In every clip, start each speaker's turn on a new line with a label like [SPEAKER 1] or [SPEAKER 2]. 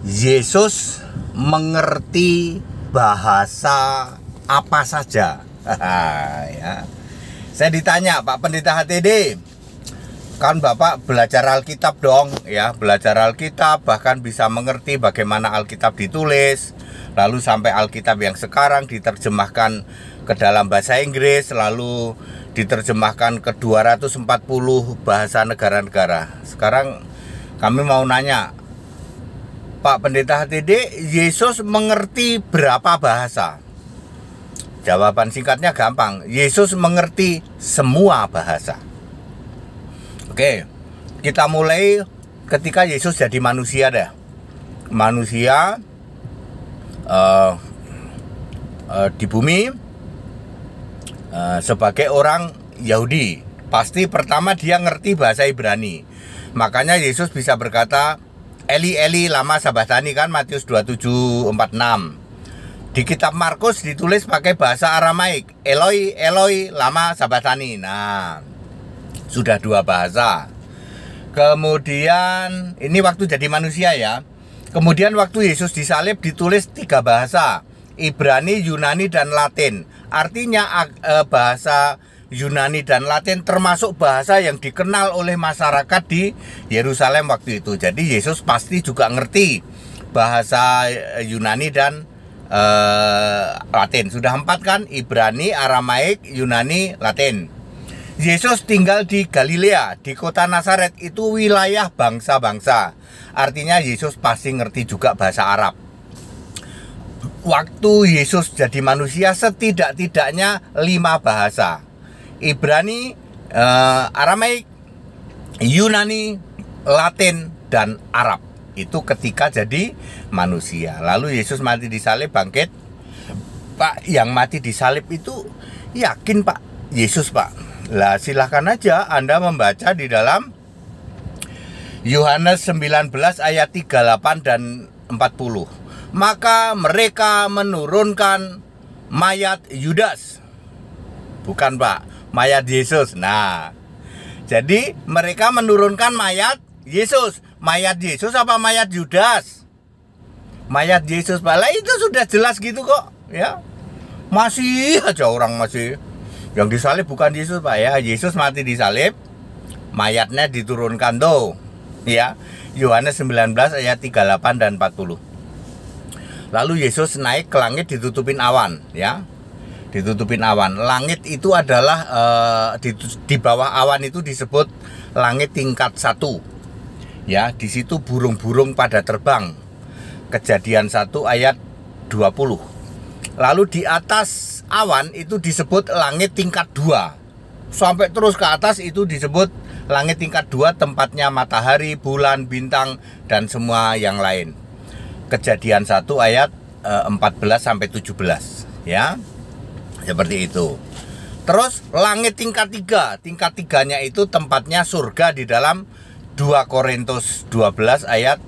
[SPEAKER 1] Yesus mengerti bahasa apa saja. Ya. Saya ditanya, Pak Pendeta HTD, kan Bapak belajar Alkitab dong, ya, belajar Alkitab, bahkan bisa mengerti bagaimana Alkitab ditulis, lalu sampai Alkitab yang sekarang diterjemahkan ke dalam bahasa Inggris, lalu diterjemahkan ke 240 bahasa negara-negara. Sekarang kami mau nanya, Pak Pendeta HTD, Yesus mengerti berapa bahasa? Jawaban singkatnya gampang, Yesus mengerti semua bahasa. Oke, kita mulai ketika Yesus jadi manusia dah. Manusia di bumi sebagai orang Yahudi. Pasti pertama dia ngerti bahasa Ibrani. Makanya Yesus bisa berkata, Eli Eli lama sabachthani, kan Matius 27:46. Di kitab Markus ditulis pakai bahasa Aramaik, Eloi Eloi lama sabachthani. Nah, sudah dua bahasa. Kemudian ini waktu jadi manusia ya. Kemudian waktu Yesus disalib ditulis tiga bahasa, Ibrani, Yunani, dan Latin. Artinya bahasa Yunani dan Latin termasuk bahasa yang dikenal oleh masyarakat di Yerusalem waktu itu. Jadi Yesus pasti juga ngerti bahasa Yunani dan Latin. Sudah empat kan? Ibrani, Aramaik, Yunani, Latin. Yesus tinggal di Galilea, di kota Nazaret, itu wilayah bangsa-bangsa. Artinya Yesus pasti ngerti juga bahasa Arab. Waktu Yesus jadi manusia setidak-tidaknya 5 bahasa. Ibrani, Aramaik, Yunani, Latin, dan Arab. Itu ketika jadi manusia. Lalu Yesus mati disalib, bangkit. Pak, yang mati disalib itu yakin Pak Yesus Pak? Lah silahkan aja Anda membaca di dalam Yohanes 19 ayat 38 dan 40. Maka mereka menurunkan mayat Yudas. Bukan Pak, mayat Yesus. Nah, jadi mereka menurunkan mayat Yesus. Mayat Yesus apa mayat Yudas? Mayat Yesus Pak. Lah itu sudah jelas gitu kok, ya. Masih aja orang masih yang disalib bukan Yesus Pak ya. Yesus mati disalib, mayatnya diturunkan tuh, ya. Yohanes 19 ayat 38 dan 40. Lalu Yesus naik ke langit ditutupin awan, ya. Ditutupin awan. Langit itu adalah di bawah awan itu disebut langit tingkat 1. Ya, di situ burung-burung pada terbang. Kejadian 1 ayat 20. Lalu di atas awan itu disebut langit tingkat 2. Sampai terus ke atas itu disebut langit tingkat 2, tempatnya matahari, bulan, bintang, dan semua yang lain. Kejadian 1 ayat 14 sampai 17, ya. Seperti itu. Terus langit tingkat 3. Tingkat 3-nya itu tempatnya surga di dalam 2 Korintus 12 ayat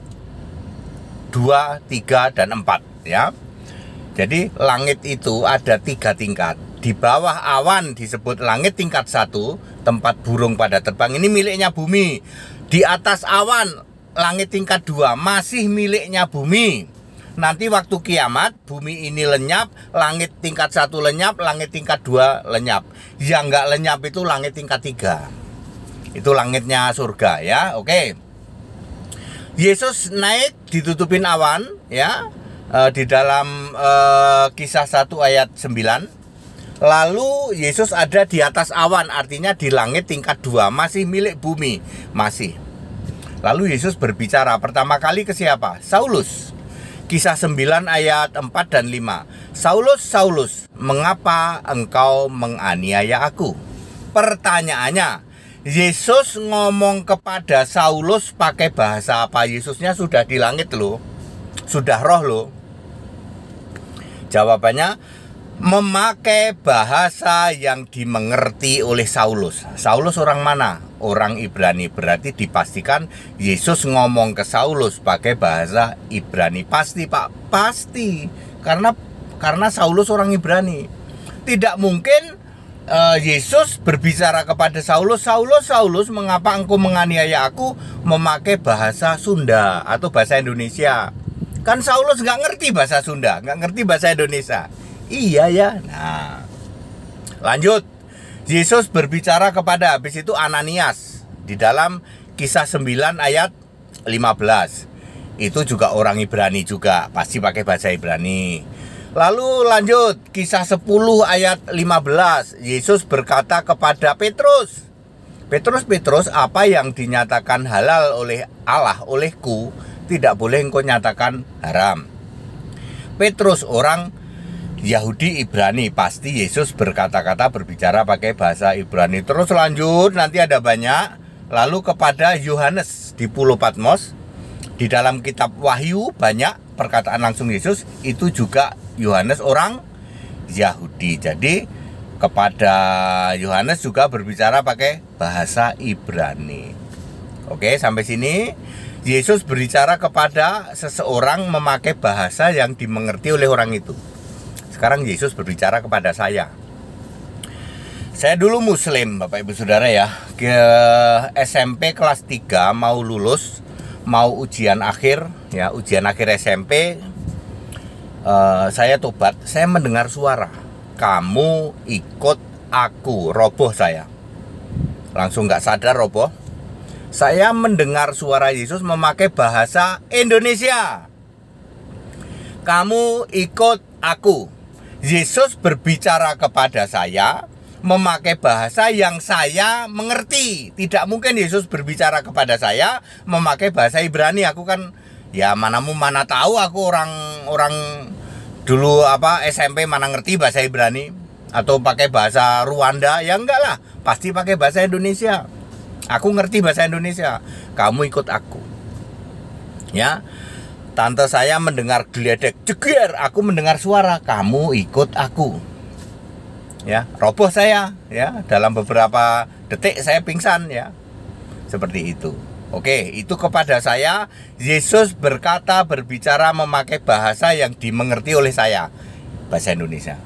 [SPEAKER 1] 2, 3, dan 4, ya. Jadi langit itu ada 3 tingkat. Di bawah awan disebut langit tingkat 1, tempat burung pada terbang. Ini miliknya bumi. Di atas awan langit tingkat 2 masih miliknya bumi. Nanti waktu kiamat bumi ini lenyap, langit tingkat 1 lenyap, langit tingkat 2 lenyap. Yang nggak lenyap itu langit tingkat 3. Itu langitnya surga, ya. Oke. Yesus naik ditutupin awan, ya. Di dalam Kisah 1 ayat 9. Lalu Yesus ada di atas awan, artinya di langit tingkat 2, masih milik bumi, masih. Lalu Yesus berbicara pertama kali ke siapa? Saulus. Kisah 9 ayat 4 dan 5. Saulus, Saulus, mengapa engkau menganiaya aku? Pertanyaannya, Yesus ngomong kepada Saulus pakai bahasa apa? Yesusnya sudah di langit loh, sudah roh loh. Jawabannya, memakai bahasa yang dimengerti oleh Saulus. Saulus orang mana? Orang Ibrani. Berarti dipastikan Yesus ngomong ke Saulus pakai bahasa Ibrani. Pasti Pak, pasti. Karena Saulus orang Ibrani. Tidak mungkin Yesus berbicara kepada Saulus, Saulus, Saulus, mengapa engkau menganiaya aku, memakai bahasa Sunda atau bahasa Indonesia. Kan Saulus nggak ngerti bahasa Sunda, nggak ngerti bahasa Indonesia. Iya ya. Nah, lanjut. Yesus berbicara kepada habis itu Ananias di dalam Kisah 9 ayat 15. Itu juga orang Ibrani juga, pasti pakai bahasa Ibrani. Lalu lanjut, Kisah 10 ayat 15. Yesus berkata kepada Petrus, Petrus, apa yang dinyatakan halal oleh Allah olehku, tidak boleh engkau nyatakan haram. Petrus orang Yahudi Ibrani, pasti Yesus berkata-kata berbicara pakai bahasa Ibrani. Terus lanjut, nanti ada banyak. Lalu kepada Yohanes di Pulau Patmos, di dalam kitab Wahyu banyak perkataan langsung Yesus, itu juga Yohanes orang Yahudi. Jadi kepada Yohanes juga berbicara pakai bahasa Ibrani. Oke, sampai sini Yesus berbicara kepada seseorang memakai bahasa yang dimengerti oleh orang itu. Sekarang Yesus berbicara kepada saya. Saya dulu Muslim, Bapak Ibu Saudara ya. Ke SMP kelas 3 mau lulus, mau ujian akhir ya, ujian akhir SMP. Saya tobat, saya mendengar suara, kamu ikut aku, roboh saya. Langsung nggak sadar roboh. Saya mendengar suara Yesus memakai bahasa Indonesia. Kamu ikut aku. Yesus berbicara kepada saya memakai bahasa yang saya mengerti. Tidak mungkin Yesus berbicara kepada saya memakai bahasa Ibrani. Aku kan ya mana tahu aku orang dulu SMP mana ngerti bahasa Ibrani atau pakai bahasa Rwanda, ya enggak lah, pasti pakai bahasa Indonesia. Aku ngerti bahasa Indonesia. Kamu ikut aku. Ya. Tante saya mendengar geledek, jeger, aku mendengar suara, kamu ikut aku. Ya, roboh saya, ya, dalam beberapa detik saya pingsan, ya. Seperti itu. Oke, itu kepada saya Yesus berbicara memakai bahasa yang dimengerti oleh saya, bahasa Indonesia.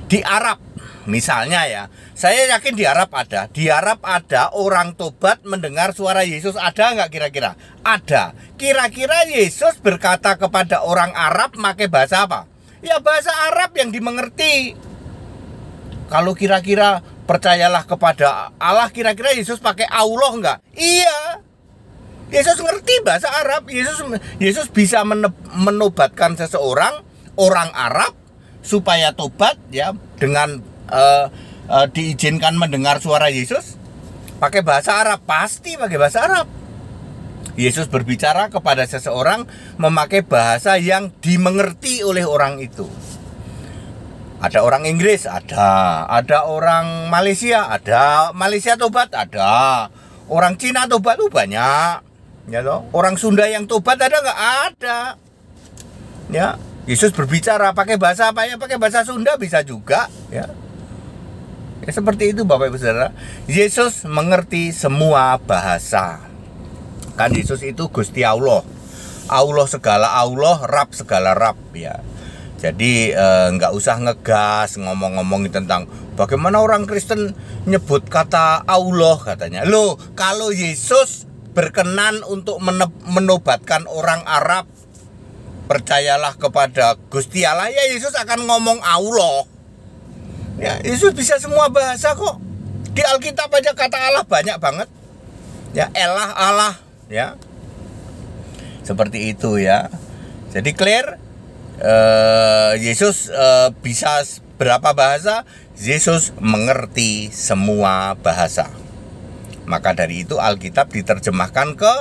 [SPEAKER 1] Di Arab misalnya ya, saya yakin di Arab ada orang tobat mendengar suara Yesus, ada nggak kira-kira? Ada. Kira-kira Yesus berkata kepada orang Arab pakai bahasa apa? Ya bahasa Arab yang dimengerti. Kalau kira-kira percayalah kepada Allah, kira-kira Yesus pakai Allah nggak? Iya. Yesus ngerti bahasa Arab. Yesus bisa menobatkan seseorang, orang Arab, supaya tobat ya, dengan diizinkan mendengar suara Yesus pakai bahasa Arab, pasti pakai bahasa Arab. Yesus berbicara kepada seseorang memakai bahasa yang dimengerti oleh orang itu. Ada orang Inggris, ada orang Malaysia, ada Malaysia tobat, ada orang Cina tobat, banyak. Ya toh? Orang Sunda yang tobat ada nggak? Ada. Ya, Yesus berbicara pakai bahasa apa ya? Pakai bahasa Sunda bisa juga, ya. Ya seperti itu Bapak Ibu Saudara. Yesus mengerti semua bahasa. Kan Yesus itu Gusti Allah. Allah segala Allah, Rab segala Rab, ya. Jadi nggak usah ngegas ngomong-ngomongin tentang bagaimana orang Kristen nyebut kata Allah katanya. Loh, kalau Yesus berkenan untuk menobatkan orang Arab, percayalah kepada Gusti Allah, ya Yesus akan ngomong Allah. Ya, Yesus bisa semua bahasa kok. Di Alkitab aja kata Allah banyak banget. Ya, Elah, Allah, ya. Seperti itu ya. Jadi clear. Yesus bisa berapa bahasa? Yesus mengerti semua bahasa. Maka dari itu Alkitab diterjemahkan ke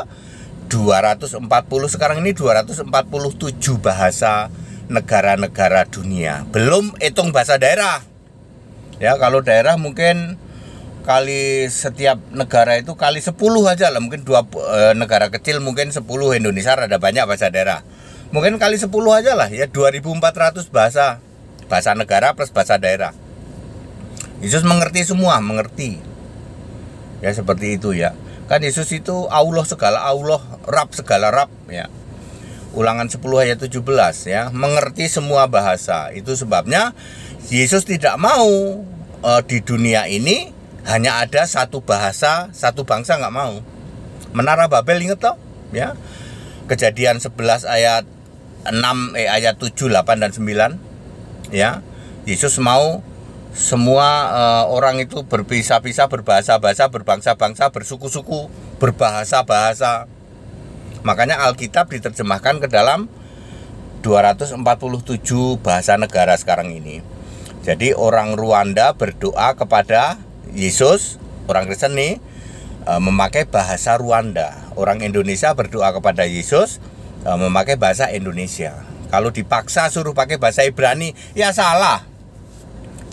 [SPEAKER 1] 240, sekarang ini 247 bahasa negara-negara dunia. Belum hitung bahasa daerah. Ya, kalau daerah mungkin kali setiap negara itu kali 10 aja lah. Mungkin negara kecil mungkin 10, Indonesia ada banyak bahasa daerah. Mungkin kali 10 aja lah ya, 2400 bahasa negara plus bahasa daerah. Yesus mengerti semua, mengerti. Ya seperti itu ya. Kan Yesus itu Allah segala Allah, Rab segala Rab ya. Ulangan 10 ayat 17 ya, mengerti semua bahasa. Itu sebabnya Yesus tidak mau di dunia ini hanya ada satu bahasa, satu bangsa, nggak mau. Menara Babel inget toh ya. Kejadian 11 ayat ayat 7, 8 dan 9 ya. Yesus mau semua orang itu berpisah-pisah, berbahasa-bahasa, berbangsa-bangsa, bersuku-suku, berbahasa-bahasa. Makanya Alkitab diterjemahkan ke dalam 247 bahasa negara sekarang ini. Jadi orang Rwanda berdoa kepada Yesus, orang Kristen nih memakai bahasa Rwanda. Orang Indonesia berdoa kepada Yesus memakai bahasa Indonesia. Kalau dipaksa suruh pakai bahasa Ibrani, ya salah.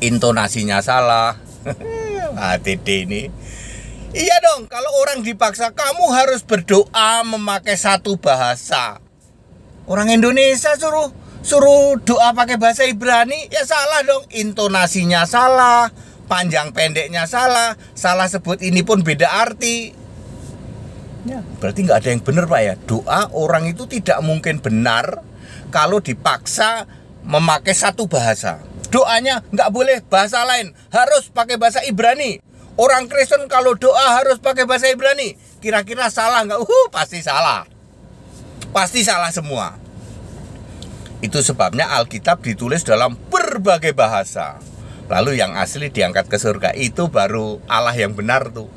[SPEAKER 1] Intonasinya salah. HTD ini. Iya dong, kalau orang dipaksa kamu harus berdoa memakai satu bahasa. Orang Indonesia suruh doa pakai bahasa Ibrani, ya salah dong. Intonasinya salah, panjang pendeknya salah, salah sebut ini pun beda arti. Ya, berarti nggak ada yang benar Pak ya. Doa orang itu tidak mungkin benar kalau dipaksa memakai satu bahasa. Doanya nggak boleh bahasa lain, harus pakai bahasa Ibrani. Orang Kristen kalau doa harus pakai bahasa Ibrani. Kira-kira salah nggak? Pasti salah. Pasti salah semua. Itu sebabnya Alkitab ditulis dalam berbagai bahasa. Lalu yang asli diangkat ke surga. Itu baru Allah yang benar tuh.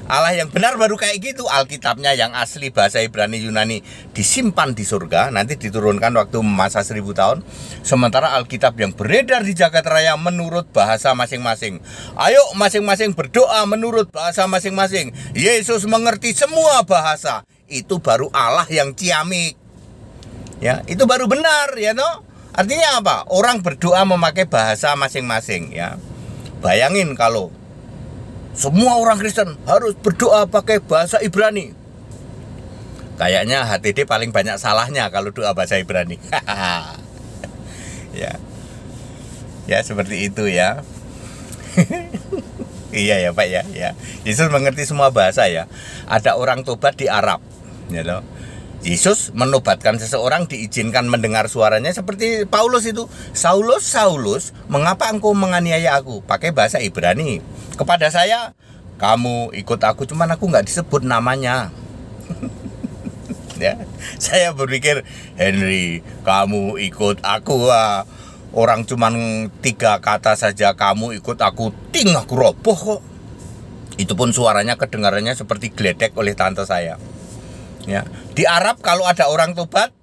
[SPEAKER 1] Allah yang benar baru kayak gitu. Alkitabnya yang asli bahasa Ibrani Yunani disimpan di surga, nanti diturunkan waktu masa 1000 tahun. Sementara Alkitab yang beredar di jagat raya menurut bahasa masing-masing. Ayo masing-masing berdoa menurut bahasa masing-masing. Yesus mengerti semua bahasa. Itu baru Allah yang ciamik. Ya, itu baru benar ya no. Artinya apa? Orang berdoa memakai bahasa masing-masing ya. Bayangin kalau semua orang Kristen harus berdoa pakai bahasa Ibrani. Kayaknya HTD paling banyak salahnya kalau doa bahasa Ibrani. Ya. Ya seperti itu ya. Iya ya Pak ya, ya. Yesus mengerti semua bahasa ya. Ada orang tobat di Arab, ya toh. Yesus menobatkan seseorang, diizinkan mendengar suaranya seperti Paulus itu. Saulus, Saulus, mengapa engkau menganiaya aku? Pakai bahasa Ibrani. Kepada saya, kamu ikut aku, cuman aku nggak disebut namanya. Ya, saya berpikir, Henry, kamu ikut aku. Orang cuman 3 kata saja, kamu ikut aku, ting aku roboh kok. Itu pun suaranya kedengarannya seperti geledek oleh tante saya. Ya, di Arab kalau ada orang tobat,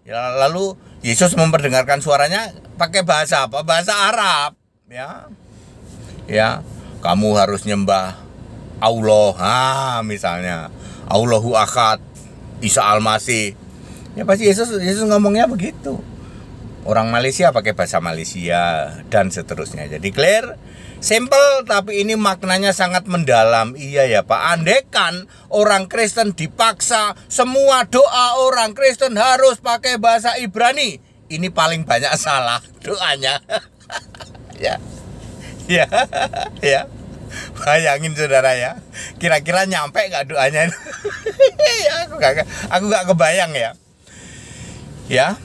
[SPEAKER 1] ya, lalu Yesus memperdengarkan suaranya pakai bahasa apa? Bahasa Arab, ya. Ya, kamu harus nyembah Allah, misalnya Allahu Ahad, Isa Al-Masih. Ya pasti Yesus ngomongnya begitu. Orang Malaysia pakai bahasa Malaysia dan seterusnya. Jadi clear? Simple, tapi ini maknanya sangat mendalam. Iya ya Pak, andekan orang Kristen dipaksa semua doa orang Kristen harus pakai bahasa Ibrani, ini paling banyak salah doanya. Ya, ya, ya. Bayangin saudara ya, kira-kira nyampe nggak doanya? Ya, aku nggak kebayang ya. Ya,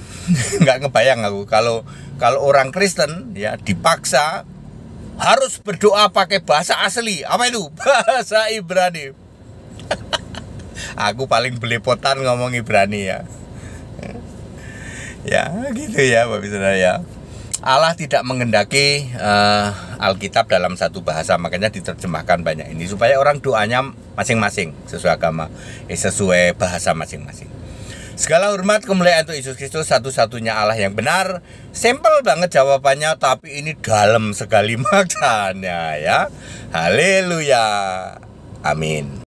[SPEAKER 1] nggak kebayang aku kalau orang Kristen ya dipaksa harus berdoa pakai bahasa asli. Apa itu? Bahasa Ibrani. Aku paling belepotan ngomong Ibrani ya. Ya gitu ya Bapak Saudara ya. Allah tidak menghendaki Alkitab dalam satu bahasa, makanya diterjemahkan banyak ini supaya orang doanya masing-masing sesuai agama, sesuai bahasa masing-masing. Segala hormat kemuliaan untuk Yesus Kristus, satu-satunya Allah yang benar. Simple banget jawabannya, tapi ini dalam sekali maknanya ya. Haleluya. Amin.